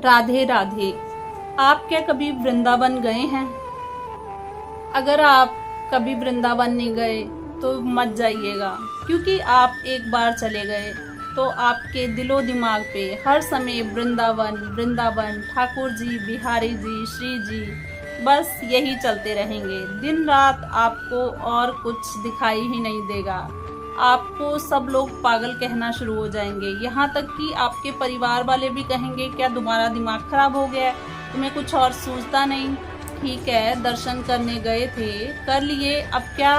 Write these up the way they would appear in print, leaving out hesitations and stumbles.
राधे राधे। आप क्या कभी वृंदावन गए हैं? अगर आप कभी वृंदावन नहीं गए तो मत जाइएगा, क्योंकि आप एक बार चले गए तो आपके दिलो दिमाग पे हर समय वृंदावन वृंदावन, ठाकुर जी, बिहारी जी, श्री जी, बस यही चलते रहेंगे। दिन रात आपको और कुछ दिखाई ही नहीं देगा। आपको सब लोग पागल कहना शुरू हो जाएंगे, यहाँ तक कि आपके परिवार वाले भी कहेंगे क्या तुम्हारा दिमाग खराब हो गया है, तुम्हें कुछ और सूझता नहीं। ठीक है, दर्शन करने गए थे, कर लिए, अब क्या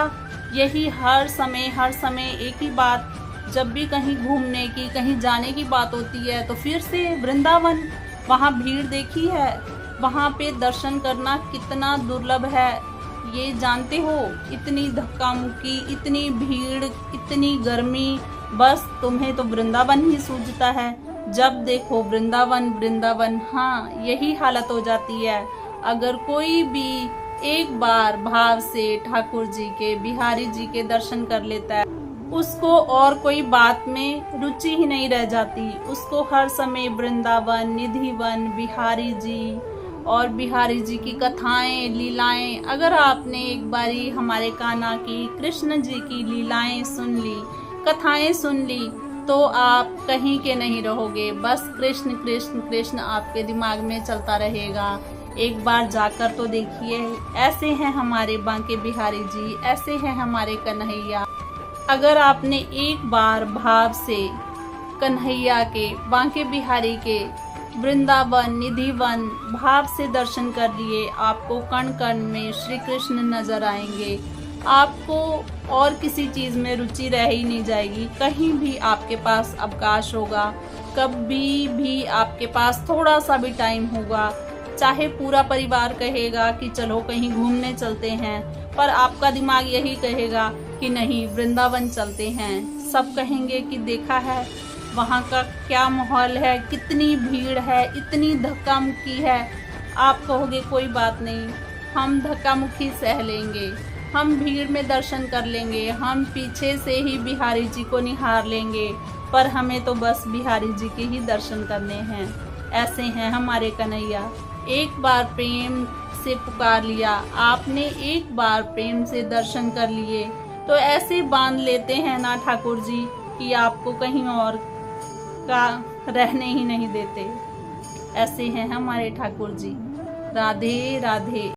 यही हर समय एक ही बात। जब भी कहीं घूमने की, कहीं जाने की बात होती है तो फिर से वृंदावन। वहाँ भीड़ देखी है, वहाँ पे दर्शन करना कितना दुर्लभ है ये जानते हो? इतनी धक्का मुक्की, इतनी भीड़, इतनी गर्मी, बस तुम्हें तो वृंदावन ही सूझता है। जब देखो वृंदावन वृंदावन। हाँ, यही हालत हो जाती है। अगर कोई भी एक बार भाव से ठाकुर जी के, बिहारी जी के दर्शन कर लेता है, उसको और कोई बात में रुचि ही नहीं रह जाती। उसको हर समय वृंदावन, निधिवन, बिहारी जी और बिहारी जी की कथाएं, लीलाएं। अगर आपने एक बारी हमारे कान्हा की, कृष्ण जी की लीलाएं सुन ली, कथाएं सुन ली, तो आप कहीं के नहीं रहोगे। बस कृष्ण कृष्ण कृष्ण आपके दिमाग में चलता रहेगा। एक बार जाकर तो देखिए। ऐसे हैं हमारे बांके बिहारी जी, ऐसे हैं हमारे कन्हैया। अगर आपने एक बार भाव से कन्हैया के, बांके बिहारी के, वृंदावन, निधिवन भाव से दर्शन कर लिए, आपको कण कण में श्री कृष्ण नजर आएंगे। आपको और किसी चीज में रुचि रह ही नहीं जाएगी। कहीं भी आपके पास अवकाश होगा, कभी भी आपके पास थोड़ा सा भी टाइम होगा, चाहे पूरा परिवार कहेगा कि चलो कहीं घूमने चलते हैं, पर आपका दिमाग यही कहेगा कि नहीं, वृंदावन चलते हैं। सब कहेंगे कि देखा है वहाँ का क्या माहौल है, कितनी भीड़ है, इतनी धक्का मुक्की है। आप कहोगे कोई बात नहीं, हम धक्का मुक्की सह लेंगे, हम भीड़ में दर्शन कर लेंगे, हम पीछे से ही बिहारी जी को निहार लेंगे, पर हमें तो बस बिहारी जी के ही दर्शन करने हैं। ऐसे हैं हमारे कन्हैया। एक बार प्रेम से पुकार लिया आपने, एक बार प्रेम से दर्शन कर लिए, तो ऐसे बांध लेते हैं ना ठाकुर जी कि आपको कहीं और का रहने ही नहीं देते। ऐसे हैं हमारे ठाकुर जी। राधे राधे।